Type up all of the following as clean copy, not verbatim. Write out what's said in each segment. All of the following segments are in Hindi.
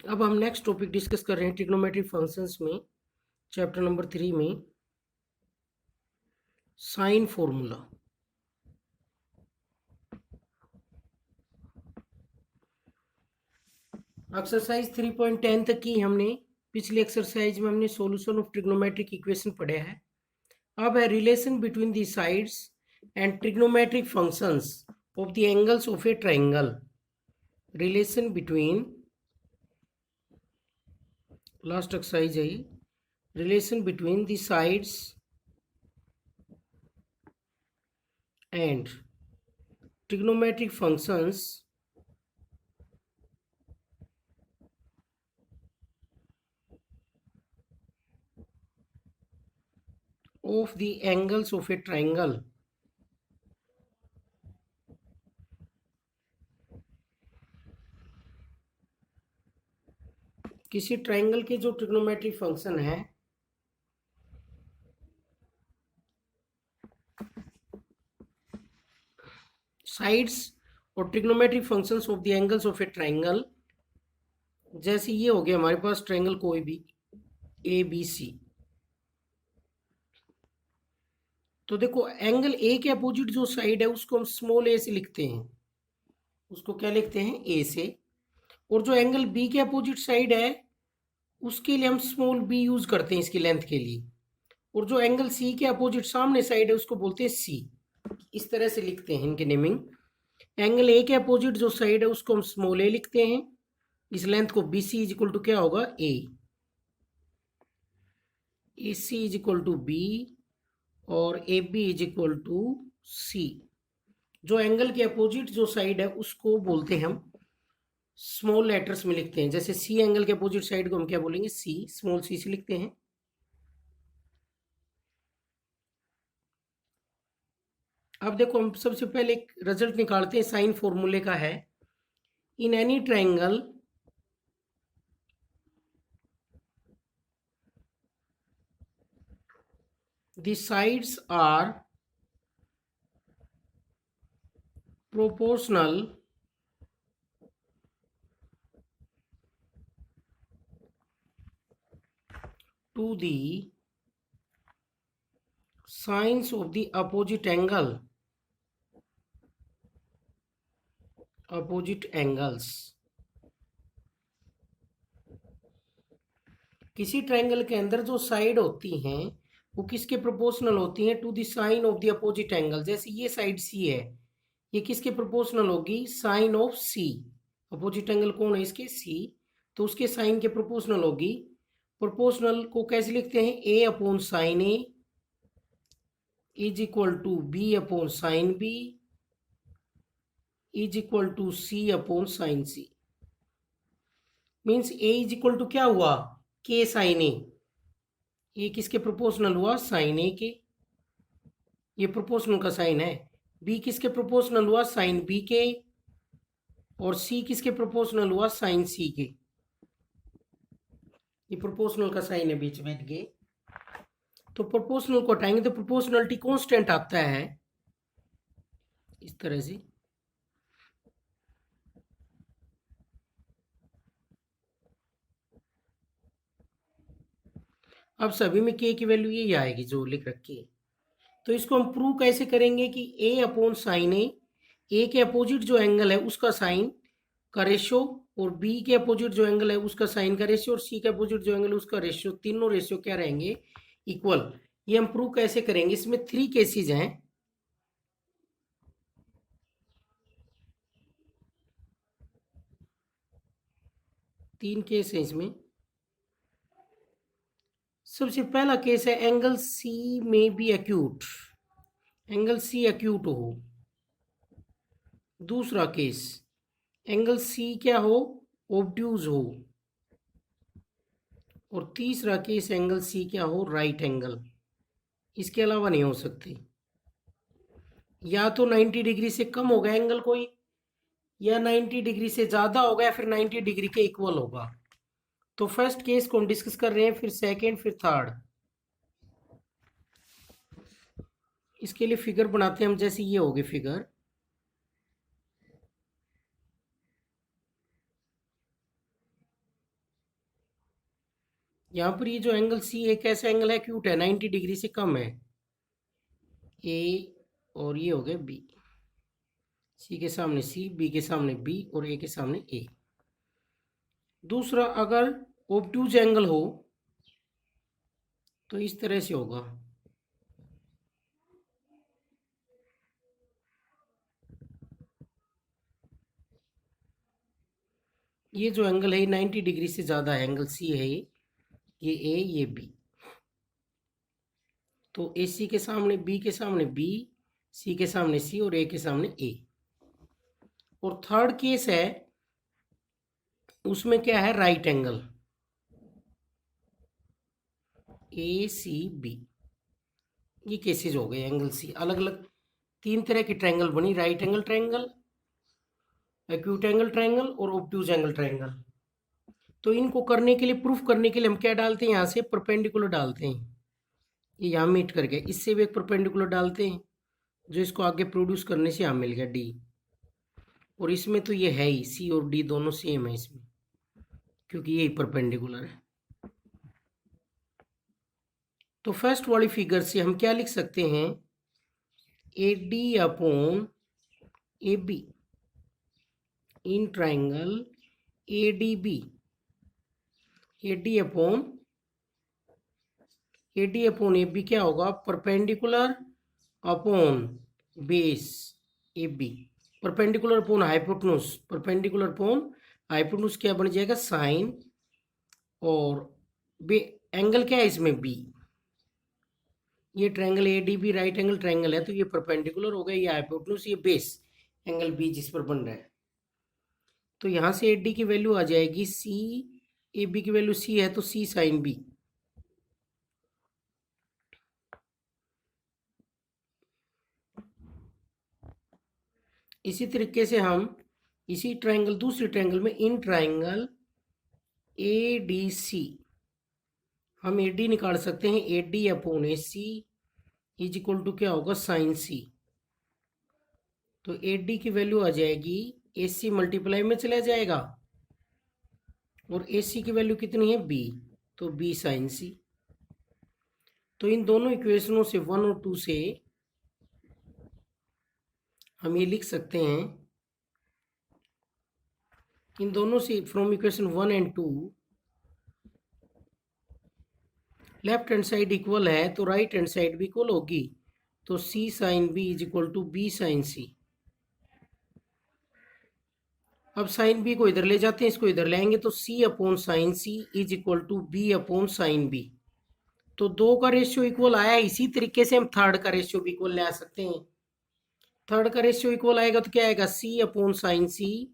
अब हम नेक्स्ट टॉपिक डिस्कस कर रहे हैं ट्रिग्नोमेट्रिक फंक्शंस में, चैप्टर नंबर 3 में साइन फॉर्मूला। एक्सरसाइज 3.10 तक की हमने पिछली एक्सरसाइज में हमने सॉल्यूशन ऑफ ट्रिग्नोमेट्रिक इक्वेशन पढ़े हैं। अब है relation between the sides and trigonometric functions of the angles of a triangle. Relation between, last exercise है, relation between the sides and trigonometric functions of the angles of a triangle। किसी ट्राइंगल के जो ट्रिग्नोमेट्रिक फंक्शन है साइड्स और trigonometric functions of the angles of a triangle. जैसे ये हो गया हमारे पास ट्राइंगल कोई भी ए बी सी, तो देखो एंगल ए के अपोजिट जो साइड है उसको हम स्मॉल ए से लिखते हैं, उसको क्या लिखते हैं, ए से। और जो एंगल बी के अपोजिट साइड है उसके लिए हम स्मॉल बी यूज करते हैं इसकी लेंथ के लिए। और जो एंगल सी के अपोजिट सामने साइड है उसको बोलते हैं सी। इस तरह से लिखते हैं इनके नेमिंग। एंगल ए के अपोजिट जो साइड है उसको हम स्मॉल ए लिखते हैं, इस लेंथ को B C is equal to क्या होगा, A C is equal to B और A B is equal to C. जो एंगल के अपोजिट जो साइड है उसको बोलते हैं हम स्मॉल लेटर्स में लिखते हैं। जैसे सी एंगल के अपोजिट साइड को हम क्या बोलेंगे, सी, स्मॉल सी से लिखते हैं। अब देखो हम सबसे पहले एक रिजल्ट निकालते हैं, साइन फॉर्मूले का है। In any triangle the sides are proportional to the sines of the opposite angle, opposite angles। किसी ट्राइंगल के अंदर जो साइड होती हैं वो किसके प्रोपोर्शनल होती हैं, to the sine of the opposite angle. जैसे ये साइड सी है, ये किसके प्रोपोर्शनल होगी, sine of C. Opposite angle कौन है इसके, सी, तो उसके साइन के प्रोपोर्शनल होगी। प्रोपोर्शनल को कैसे लिखते हैं, A upon sine A is equal to B upon sine B is equal to C upon sine C. Means A is equal to क्या हुआ, के साइन ए। ये किसके प्रोपोर्शनल हुआ, साइन ए के, ये प्रोपोर्शनल का साइन है। बी किसके प्रोपोर्शनल हुआ, साइन बी के। और सी किसके प्रोपोर्शनल हुआ, साइन सी के। ये प्रोपोर्शनल का साइन है बीच में ये। तो प्रोपोर्शनल को हटाएंगे तो प्रोपोर्शनलिटी कांस्टेंट आता है इस तरह से। अब सभी में के की वैल्यू यही आएगी जो लिख रखी है। तो इसको हम प्रूव कैसे करेंगे कि ए अपॉन साइन ए के अपोजिट जो एंगल है उसका साइन का रेशियो, और बी के अपोजिट जो एंगल है उसका साइन का रेशियो, और सी के अपोजिट जो एंगल है उसका रेशियो, तीनों रेशियो क्या रहेंगे, इक्वल। ये हम प्रूव कैसे करेंगे, इसमें 3 केसेस हैं। तीन केस है इसमें। सबसे पहला केस है angle C may be acute, angle C acute हो। दूसरा केस एंगल सी क्या हो, ऑब्ट्यूज हो। और तीसरा केस एंगल सी क्या हो, राइट एंगल। इसके अलावा नहीं हो सकते। या तो 90 डिग्री से कम होगा एंगल कोई, या 90 डिग्री से ज़्यादा होगा, या फिर 90 डिग्री के इक्वल होगा। तो फर्स्ट केस को हम डिस्कस कर रहे हैं, फिर सेकेंड, फिर थर्ड। इसके लिए फिगर बनाते हैं हम। जैसे ये होगी फिगर, यहाँ पर ये जो एंगल सी एक ऐसा एंगल है, एक्यूट है, 90 डिग्री से कम है, ए और ये हो गया बी, सी के सामने सी, बी के सामने बी और ए के सामने ए। दूसरा, अगर ऑब्टूज एंगल हो तो इस तरह से होगा, ये जो एंगल है 90 डिग्री से ज़्यादा है, एंगल सी है ये ए ये बी। तो ए सी के सामने बी के सामने बी, सी के सामने सी और ए के सामने ए। और थर्ड केस है, उसमें क्या है, right angle A C B. ये केसेस हो गए एंगल सी, अलग अलग 3 तरह की ट्रायंगल बनी, right angle triangle, acute angle triangle और ऑब्ट्यूज एंगल ट्रायंगल। तो इनको करने के लिए, प्रूफ करने के लिए हम क्या डालते हैं, यहाँ से परपेंडिकुलर डालते हैं, ये यहाँ मीट कर गया, इससे भी एक परपेंडिकुलर डालते हैं जो इसको आगे प्रोड्यूस करने से यहाँ मिल गया डी। और इसमें तो ये है ही, सी और डी दोनों सेम है इसमें, क्योंकि यही परपेंडिकुलर है। तो फर्स्ट वाली फिगर से हम क्या लिख सकते हैं, A D upon A B in triangle A D B, A D upon A B क्या होगा, perpendicular upon base A B, perpendicular upon hypotenuse, perpendicular upon hypotenuse क्या बन जाएगा, साइन, और एंगल क्या है इसमें बी, ये triangle A D B right angle triangle है, तो ये परपेंडिकुलर हो गया, ये हाइपोटेन्यूज, ये बेस एंगल बी जिस पर बन रहा है। तो यहाँ से ए डी की वैल्यू आ जाएगी सी, ए बी की वैल्यू सी है तो सी साइन बी। इसी तरीके से हम इसी ट्रायंगल, दूसरे ट्रायंगल में in triangle A D C हम ए डी निकाल सकते हैं, A D upon A C is equal to क्या होगा, साइन सी। तो ए डी की वैल्यू आ जाएगी, ए सी मल्टीप्लाई में चला जाएगा और ए सी की वैल्यू कितनी है बी, तो बी साइन सी। तो इन दोनों इक्वेशनों से 1 और 2 से हम ये लिख सकते हैं, इन दोनों से from equation 1 and 2 left hand side equal है तो राइट हैंड साइड भी इक्वल होगी, तो C sine B is equal to B sine C. अब साइन बी को इधर ले जाते हैं, इसको इधर लाएंगे तो C upon sine C is equal to B upon sine B. तो 2 का रेशियो इक्वल आया, इसी तरीके से हम थर्ड का रेशियो भी इक्वल ले आ सकते हैं। थर्ड का रेशियो इक्वल आएगा तो क्या आएगा, C upon sine C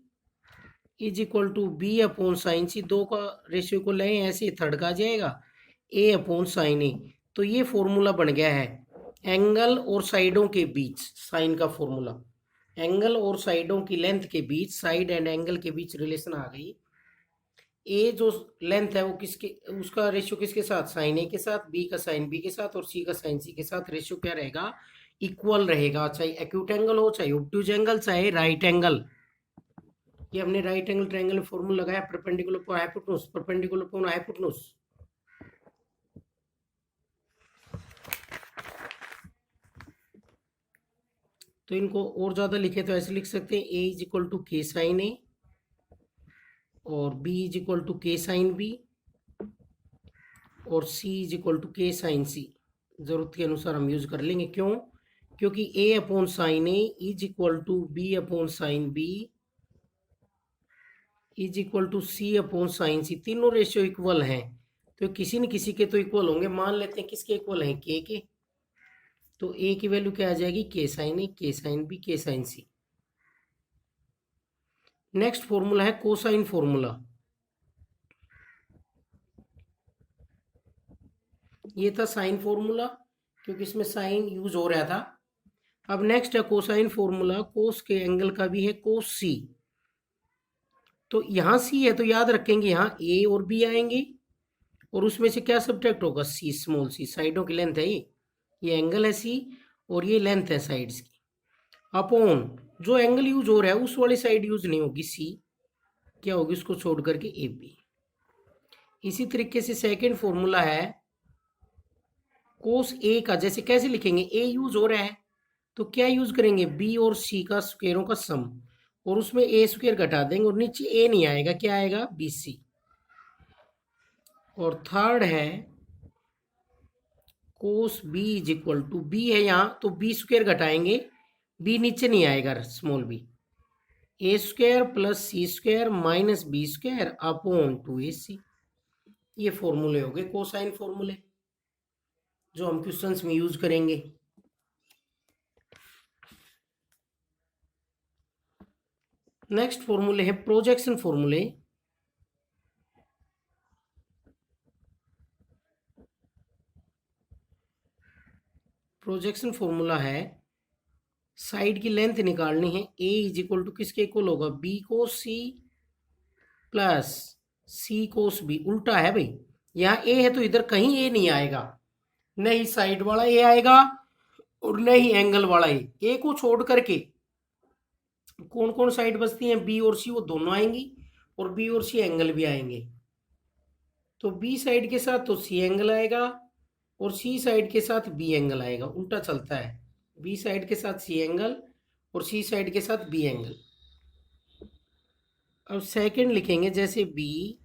is equal to B upon sine C. 2 का रेशियो इक्वल लाए, ऐसे थर्ड का आ जाएगा ए अपॉन साइन ए। तो ये फॉर्मूला बन गया है एंगल और साइडों के बीच, साइन का फॉर्मूला, एंगल और साइडों की लेंथ के बीच, साइड एंड एंगल के बीच रिलेशन आ गई। ए जो लेंथ है वो किसके, उसका रेशियो किसके साथ, साइन ए के साथ, बी का साइन बी के साथ और सी का साइन सी के साथ रेशियो क्या रहेगा, इक्वल रहेगा, चाहे एक्यूट एंगल हो, चाहे ऑब्ट्यूज एंगल, चाहे राइट एंगल। ये हमने राइट एंगल ट्रायंगल में फॉर्मूला लगाया, perpendicular upon hypotenuse, perpendicular upon hypotenuse. तो इनको और ज्यादा लिखे तो ऐसे लिख सकते हैं, A is equal to K sine A और B is equal to K sine B और C is equal to K sine C. जरूरत के अनुसार हम यूज कर लेंगे, क्यों, क्योंकि A upon sine A is equal to B upon sine B is equal to C upon sine C. तीनों रेशियो इक्वल हैं तो किसी न किसी के तो इक्वल होंगे। मान लेते हैं किसके इक्वल हैं, के। तो ए की वैल्यू क्या आ जाएगी, के साइन ए, के साइन बी, के साइन सी। नेक्स्ट फॉर्मूला है कोसाइन फॉर्मूला। ये था साइन फॉर्मूला क्योंकि इसमें साइन यूज हो रहा था। अब नेक्स्ट है कोसाइन फॉर्मूला, कोस के एंगल का भी है, कोस सी। तो यहाँ सी है तो याद रखेंगे यहाँ ए और बी आएंगे और उसमें से क्या सब्ट्रैक्ट होगा, सी स्मॉल सी, साइडों की लेंथ है ये एंगल है सी और ये लेंथ है साइड्स की, अपॉन जो एंगल यूज हो रहा है उस वाली साइड यूज नहीं होगी सी, क्या होगी, उसको छोड़ करके ए बी। इसी तरीके से सेकंड फॉर्मूला है कोस ए का, जैसे कैसे लिखेंगे, ए यूज हो रहा है तो क्या यूज करेंगे, बी और सी का स्क्वायरों का सम, और उसमें ए स्क्वायर घटा देंगे और नीचे ए नहीं आएगा, क्या आएगा, बी सी। और थर्ड है cos B is equal to, B है यहाँ तो बी स्क्वायर घटाएंगे, बी नीचे नहीं आएगा, small B, A square plus C square minus B square upon 2ac। ये फॉर्मूले हो गए कोसाइन फॉर्मूले जो हम क्वेश्चंस में यूज करेंगे। नेक्स्ट फॉर्मूले है प्रोजेक्शन फॉर्मूले। प्रोजेक्शन फॉर्मूला है साइड की लेंथ निकालनी है, ए इज इक्वल टू किसके इक्वल होगा, बी कोस सी प्लस सी कोस बी। उल्टा है भाई, यहाँ ए है तो इधर कहीं ए नहीं आएगा, नहीं साइड वाला ए आएगा और नहीं एंगल वाला ए को छोड़ करके कौन कौन साइड बचती हैं, बी और सी, वो दोनों आएंगी और बी और सी एंगल भी आएंगे। तो बी साइड के साथ तो सी एंगल आएगा और सी साइड के साथ बी एंगल आएगा, उल्टा चलता है, बी साइड के साथ सी एंगल और सी साइड के साथ बी एंगल। अब सेकंड लिखेंगे, जैसे बी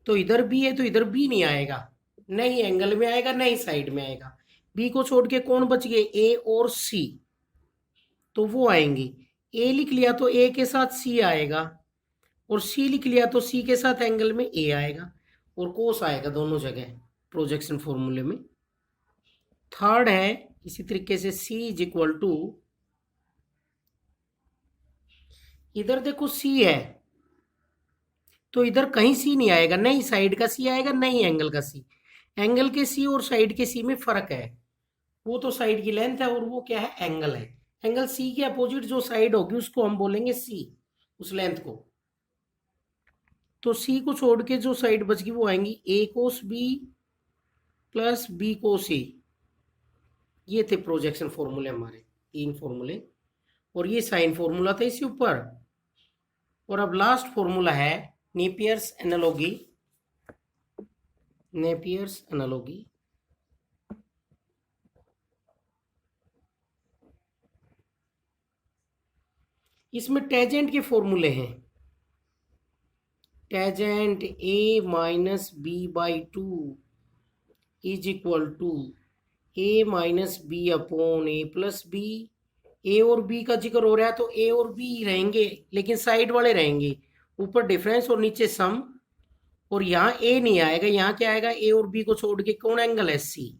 तो इधर बी है तो इधर बी नहीं आएगा, नहीं एंगल में आएगा नहीं साइड में आएगा। बी को छोड़ के कौन बच गए, ए और सी, तो वो आएंगे। ए लिख लिया तो ए के साथ सी आएगा और सी लिख लिया तो सी के साथ एंगल में ए आएगा और कोस आएगा दोनों जगह प्रोजेक्शन फॉर्मूले में। थर्ड है इसी तरीके से सी इज इक्वल टू, इधर देखो सी है तो इधर कहीं सी नहीं आएगा, नहीं साइड का सी आएगा नहीं एंगल का सी। एंगल के सी और साइड के सी में फर्क है, वो तो साइड की लेंथ है और वो क्या है, एंगल है। एंगल सी के अपोजिट जो साइड होगी उसको हम बोलेंगे सी, उस लेंथ को। तो सी को छोड़ के जो साइड बच गई वो आएंगी ए कोस बी प्लस बी कोस ए। ये थे प्रोजेक्शन फॉर्मूले हमारे, तीन फॉर्मूले, और ये साइन फॉर्मूला था इसी ऊपर। और अब लास्ट फॉर्मूला है नेपियर्स एनालॉजी। नेपियर्स एनालॉजी इसमें टेजेंट के फॉर्मूले हैं, tangent A minus B by two is equal to A minus B upon A plus B. A और बी का जिक्र हो रहा है तो ए और बी रहेंगे लेकिन साइड वाले रहेंगे, ऊपर डिफरेंस और नीचे सम, और यहाँ ए नहीं आएगा, यहाँ क्या आएगा, ए और बी को छोड़ के कौन एंगल है, सी।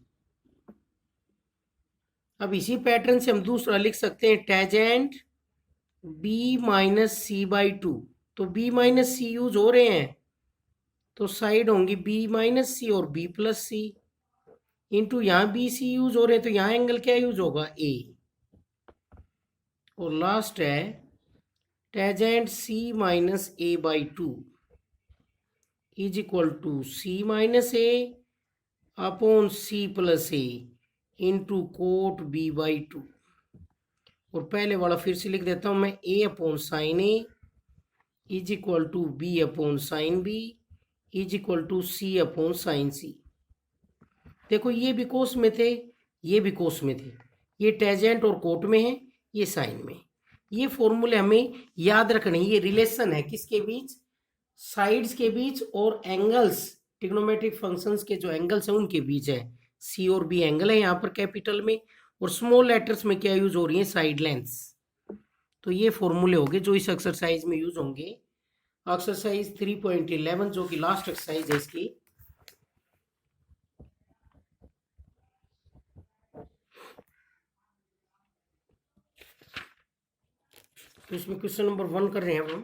अब इसी पैटर्न से हम दूसरा लिख सकते हैं tangent B minus C by two. तो बी माइनस सी यूज हो रहे हैं तो साइड होंगी बी माइनस सी और बी प्लस सी, इंटू यहाँ बी सी यूज हो रहे हैं तो यहाँ एंगल क्या यूज होगा, ए। और लास्ट है tangent C minus A by two is equal to C minus A upon C plus A into cot B by two. और पहले वाला फिर से लिख देता हूं मैं, A upon sine A is equal to B upon sine B is equal to C upon sine C. देखो ये भी कोस में थे, ये भी कोस में थे, ये टेजेंट और कोट में है, ये साइन में। ये फॉर्मूले हमें याद रखने, ये रिलेशन है किसके बीच, साइड्स के बीच और एंगल्स, ट्रिग्नोमेट्रिक फंक्शंस के जो एंगल्स हैं उनके बीच है। सी और बी एंगल है यहाँ पर कैपिटल में, और स्मॉल लेटर्स में क्या यूज हो रही है, साइड लेंथ्स। तो ये फॉर्मूले होंगे जो इस एक्सरसाइज में यूज होंगे। एक्सरसाइज 3.11 जो कि लास्ट एक्सरसाइज है इसकी। तो इसमें क्वेश्चन नंबर 1 कर रहे हैं हम।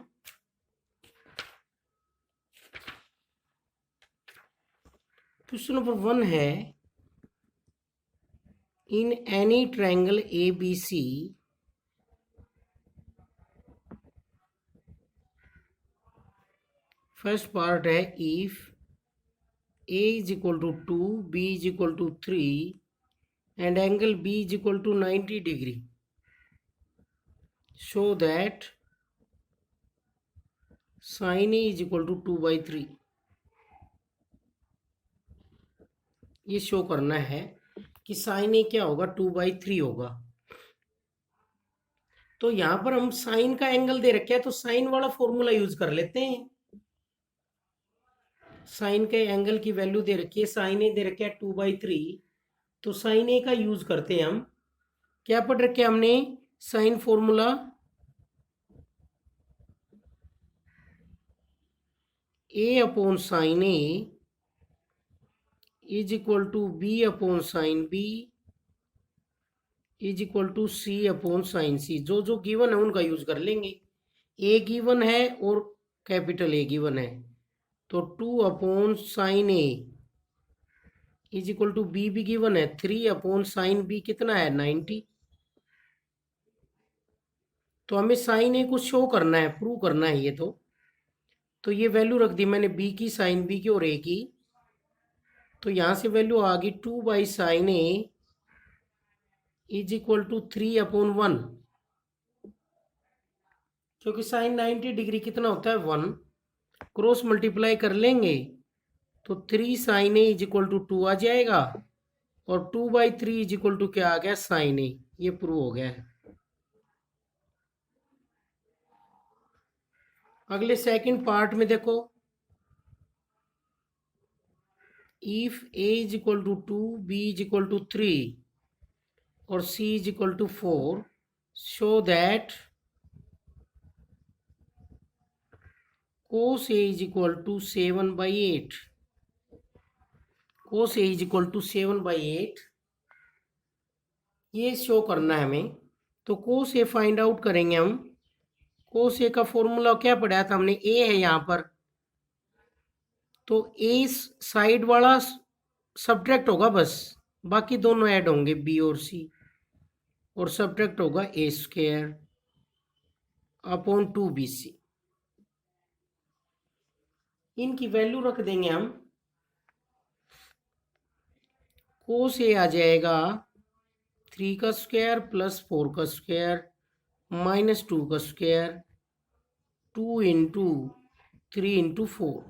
क्वेश्चन नंबर 1 है, in any triangle A B C first part है if A is equal to 2 B is equal to 3 and angle B is equal to 90 degree, show that sin A is equal to 2/3। ये शो करना है कि साइन ए क्या होगा, 2/3 होगा। तो यहां पर हम साइन का एंगल दे रखे हैं तो साइन वाला फॉर्मूला यूज कर लेते हैं। साइन के एंगल की वैल्यू दे रखी है, साइन ए दे रखे है 2/3, तो साइन ए का यूज करते हैं हम। क्या पढ़ रखे हमने, sine formula A upon sine A is equal to B upon sine B is equal to C upon sine C. जो जो गिवन है उनका यूज कर लेंगे। ए गिवन है और कैपिटल ए गिवन है, तो 2 upon sine A is equal to B भी गिवन है, 3 अपॉन साइन बी कितना है 90। तो हमें साइन ए को शो करना है, प्रूव करना है ये। तो ये वैल्यू रख दी मैंने बी की, साइन बी की और ए की। तो यहां से वैल्यू आ गई 2/sin A is equal to 3/1, क्योंकि साइन 90 डिग्री कितना होता है 1, क्रॉस मल्टीप्लाई कर लेंगे तो 3sin A is equal to 2 आ जाएगा, और 2/3 इज इक्वल टू क्या आ गया साइन ए। ये प्रूव हो गया है। अगले सेकंड पार्ट में देखो, if A is equal to 2, B is equal to 3 और c is equal to 4, show that cos a is equal to 7/8। cos a is equal to 7/8 ये शो करना है हमें। तो cos a फाइंड आउट करेंगे हम। cos a का फॉर्मूला क्या पढ़ाया था हमने, a है यहाँ पर, तो a साइड वाला सब्ट्रैक्ट होगा बस, बाकी दोनों ऐड होंगे b और c, और सब्ट्रैक्ट होगा a² अपॉन 2bc। इनकी वैल्यू रख देंगे हम। cos a आ जाएगा 3 का स्क्वायर प्लस 4 का स्क्वायर माइनस 2 का स्क्वायर, 2 इंटू 3 इंटू 4,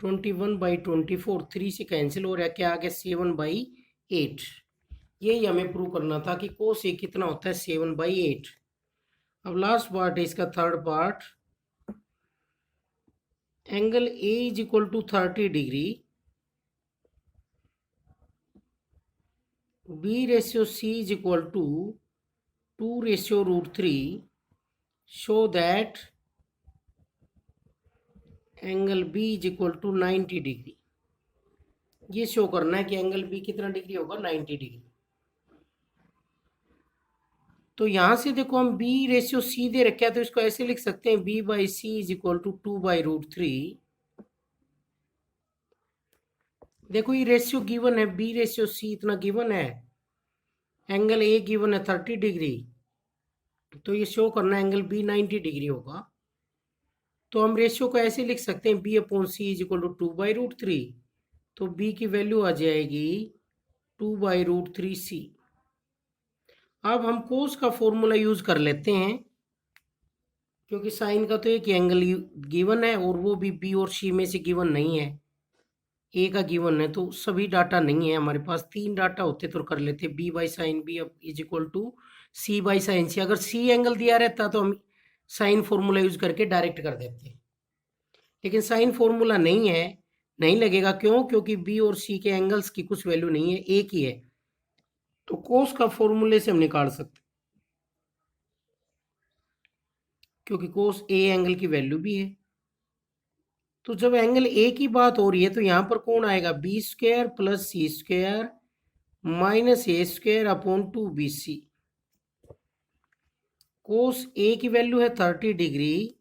ट्वेंटी 1/24, 3 से कैंसिल हो रहा है, क्या आ गया 7/8। यही हमें प्रूव करना था कि cos a कितना होता है 7/8। अब लास्ट पार्ट है इसका, third part, angle a is equal to 30 degree, b/c is equal to 2/√3, show that angle b is equal to 90 degree. ये शो करना है कि एंगल b कितना डिग्री होगा 90 डिग्री। तो यहां से देखो हम b/c दे रखे हैं, तो इसको ऐसे लिख सकते हैं b/c इज इक्वल टू 2/√3। देखो ये रेशियो गिवन है, b/c इतना गिवन है, एंगल a गिवन है 30 डिग्री, तो ये शो करना है एंगल b 90 डिग्री होगा। तो हम रेशियो को ऐसे लिख सकते हैं b/c इज इक्वल टू 2/√3, तो b की वैल्यू आ जाएगी 2/√3c। अब हम कोस का फॉर्मूला यूज कर लेते हैं, क्योंकि साइन का तो एक एंगल गिवन है और वो भी b और c में से गिवन नहीं है, a का गिवन है, तो सभी डाटा नहीं है हमारे पास। 3 डाटा होते तो कर लेते, b/sin b is equal to c/sin c। अगर c एंगल दिया रहता तो हम साइन फॉर्मूला यूज करके डायरेक्ट कर देते, लेकिन साइन फॉर्मूला नहीं है, नहीं लगेगा। क्यों? क्योंकि b और c के एंगल्स की कुछ वैल्यू नहीं है, एक ही है, तो कोस का फॉर्मूले से हम निकाल सकते, क्योंकि कोस a एंगल की वैल्यू भी है। तो जब एंगल a की बात हो रही है तो यहां पर कौन आएगा, b² plus c² minus a² upon 2bc। Cos a की वैल्यू है 30 degree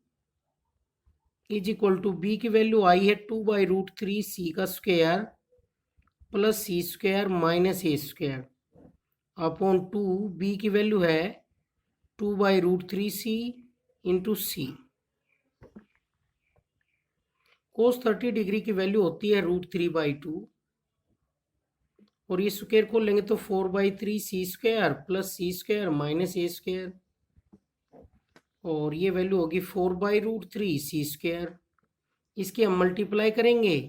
is equal to b की वैल्यू आई है 2/√3c का square plus c² minus a² upon 2, b की वैल्यू है 2/√3c into c। Cos 30 degree की वैल्यू होती है √3/2, और ये स्क्वायर को लेंगे तो 4/3c² plus c² minus a²। और ये वैल्यू होगी 4/√3 c²। इसकी हम मल्टीप्लाई करेंगे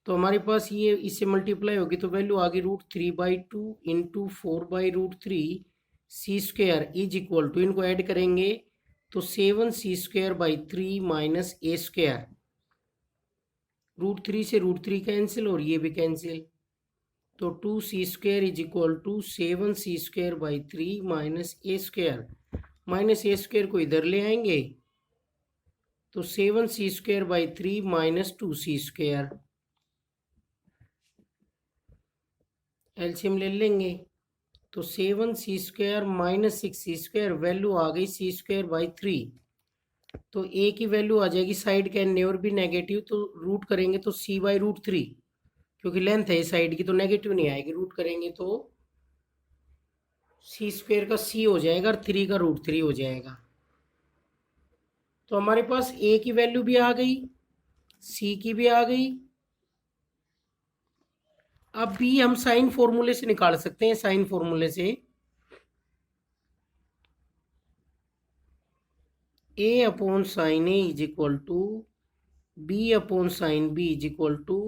तो हमारे पास ये इससे मल्टीप्लाई होगी तो वैल्यू आ गई √3/2 into 4/√3 c² is equal to, इनको ऐड करेंगे तो 7c²/3 माइनस a²। √3 से √3 कैंसिल और ये भी कैंसिल, तो 2c² is equal to 7c²/3 minus a²। Minus a² को इधर ले आएंगे तो 7c²/3 माइनस 2c²। एलसीएम ले लेंगे तो 7c² माइनस 6c², वैल्यू आ गई c²/3। तो ए की वैल्यू आ जाएगी, साइड का नेवर भी नेगेटिव, तो रूट करेंगे तो c/√3, क्योंकि लेंथ है साइड की तो नेगेटिव नहीं आएगी, रूट करेंगे तो c² का c हो जाएगा और 3 का √3 हो जाएगा। तो हमारे पास ए की वैल्यू भी आ गई, सी की भी आ गई। अब बी हम साइन फॉर्मूले से निकाल सकते हैं, साइन फॉर्मूले से a/sin a is equal to b/sin b is equal to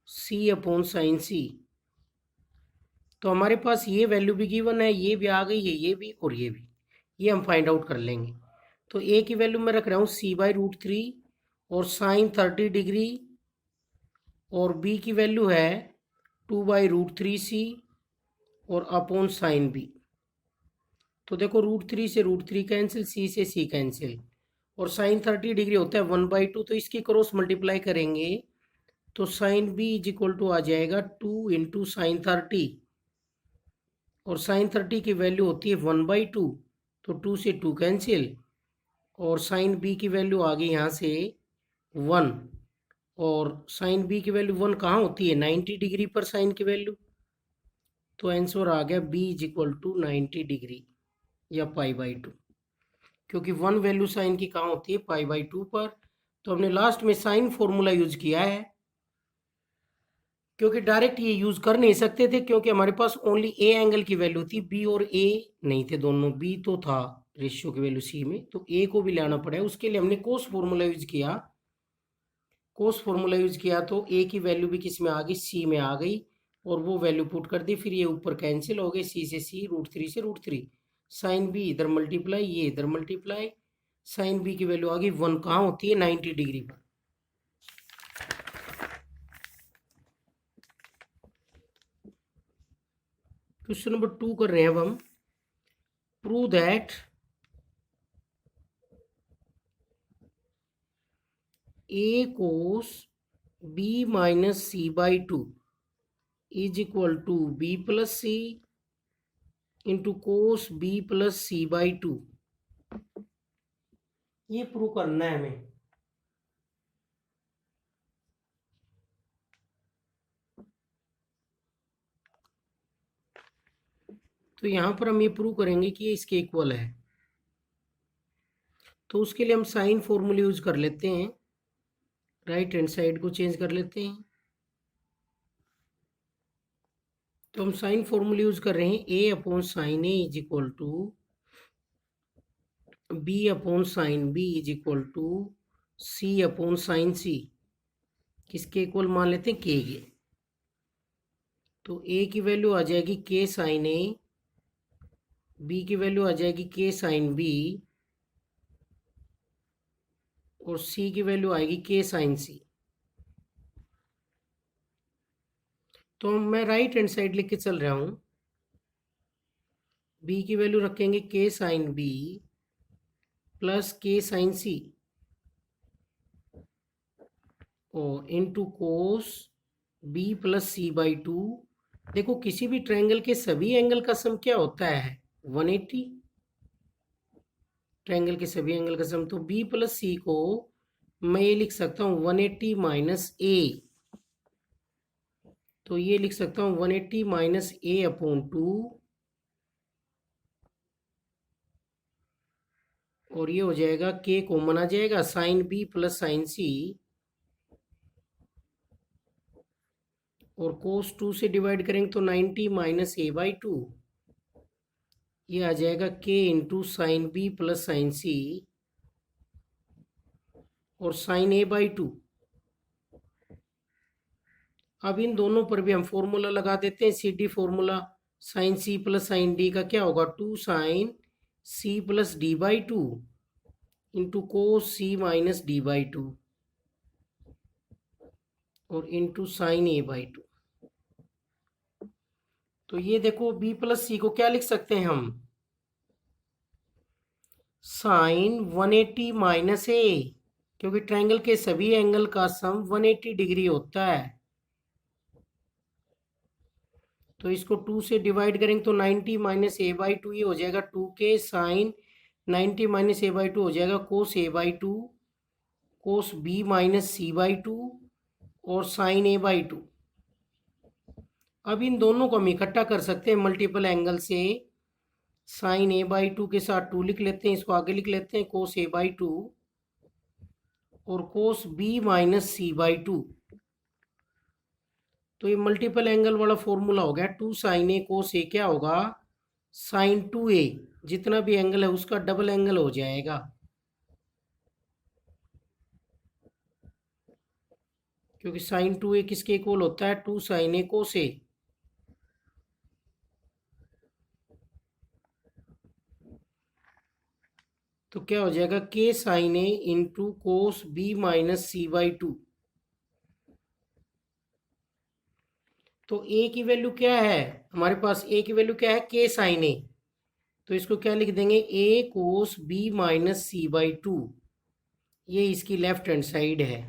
c/sin c। तो हमारे पास ये वैल्यू भी गिवन है, ये भी आ गई है, ये भी और ये भी, ये हम फाइंड आउट कर लेंगे। तो ए की वैल्यू मैं रख रहा हूँ c/√3 और साइन 30 डिग्री, और बी की वैल्यू है 2/√3c और अपॉन साइन बी। तो देखो √3 से √3 कैंसिल, सी से सी कैंसिल, और साइन 30 डिग्री होता है 1/2, तो इसकी क्रॉस मल्टीप्लाई करेंगे तो sine B is equal to आ जाएगा 2 इंटू साइन 30, और साइन 30 की वैल्यू होती है 1/2, तो 2 से 2 कैंसिल, और साइन बी की वैल्यू आ गई यहाँ से 1, और साइन बी की वैल्यू 1 कहाँ होती है, 90 डिग्री पर साइन की वैल्यू। तो आंसर आ गया B is equal to 90 degree या π/2, क्योंकि 1 वैल्यू साइन की कहाँ होती है, π/2 पर। तो हमने लास्ट में साइन फॉर्मूला यूज किया है, क्योंकि डायरेक्ट ये यूज कर नहीं सकते थे, क्योंकि हमारे पास ओनली ए एंगल की वैल्यू थी, बी और ए नहीं थे दोनों, बी तो था रेशियो की वैल्यू सी में, तो ए को भी लाना पड़ा, उसके लिए हमने कोस फॉर्मूला यूज किया। कोस फॉर्मूला यूज किया तो ए की वैल्यू भी किस में आ गई, सी में आ गई, और वो वैल्यू पुट कर दी, फिर ये ऊपर कैंसिल हो गए, सी से सी, √3 से √3, साइन बी इधर मल्टीप्लाई, ये इधर मल्टीप्लाई, साइन बी की वैल्यू आ गई 1 कहाँ होती है, 90 डिग्री पर। क्वेश्चन नंबर 2 कर रहे हैं अब हम। Prove that a cos b minus c/2 is equal to b plus C into cos b plus c/2। ये प्रूव करना है हमें। तो यहां पर हम ये प्रूव करेंगे कि ये इसके इक्वल है, तो उसके लिए हम साइन फॉर्मूला यूज कर लेते हैं, राइट हैंड साइड को चेंज कर लेते हैं। तो हम साइन फॉर्मूला यूज कर रहे हैं, a/sin a is equal to b/sin b is equal to c/sin c। किसके इक्वल मान लेते हैं, k के। तो a की वैल्यू आ जाएगी k साइन a, b की वैल्यू आ जाएगी k साइन b, और c की वैल्यू आएगी k साइन c। तो मैं राइट हैंड साइड लिख के चल रहा हूं, b की वैल्यू रखेंगे k sine b plus k sine c, और into cos b plus c/2। देखो किसी भी ट्रायंगल के सभी एंगल का सम क्या होता है, 180। ट्रायंगल के सभी एंगल का सम, तो b प्लस c को मैं ये लिख सकता हूँ 180 माइनस a, तो ये लिख सकता हूँ 180 माइनस a/2, और ये हो जाएगा k कॉमन आ जाएगा, sine b plus sine c, और कोस 2 से डिवाइड करेंगे तो 90 माइनस a/2, ये आ जाएगा k into sine b plus sine c, और साइन ए बाई टू। अब इन दोनों पर भी हम फॉर्मूला लगा देते हैं, C D formula. Sine C plus sine D का क्या होगा, two sine C plus D by two into cos C minus D by two और into sine A by two. तो ये देखो बी प्लस सी को क्या लिख सकते हैं हम, साइन 180 माइनस ए, क्योंकि ट्रायंगल के सभी एंगल का सम 180 डिग्री होता है। तो इसको 2 से डिवाइड करेंगे तो 90 माइनस ए बाई टू, ये हो जाएगा 2 के sine 90 minus A by two हो जाएगा cos A by two, cos B minus C by two और साइन ए बाई टू। अब इन दोनों को हम इकट्ठा कर सकते हैं मल्टीपल एंगल से। साइन ए बाई टू के साथ 2 लिख लेते हैं, इसको आगे लिख लेते हैं कोस ए बाई टू और cos B minus C by two. तो ये मल्टीपल एंगल वाला फॉर्मूला हो गया, 2 साइन ए कोस ए क्या होगा, साइन 2a, जितना भी एंगल है उसका डबल एंगल हो जाएगा, क्योंकि साइन 2a किसके इक्वल होता है, 2 साइन ए कोस ए। तो क्या हो जाएगा, k sine A into cos B minus C by two. तो ए की वैल्यू क्या है हमारे पास, ए की वैल्यू क्या है, के साइन ए। तो इसको क्या लिख देंगे, A cos B minus C by two, ये इसकी लेफ्ट हैंड साइड है,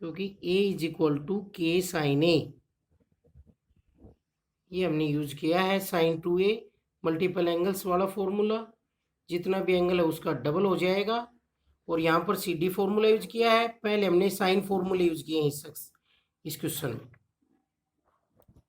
क्योंकि A is equal to K sine A. ये हमने यूज किया है साइन 2a मल्टीपल एंगल्स वाला फॉर्मूला, जितना भी एंगल है उसका डबल हो जाएगा। और यहाँ पर सी डी फॉर्मूला यूज किया है, पहले हमने साइन फॉर्मूला यूज किए हैं इस क्वेश्चन में।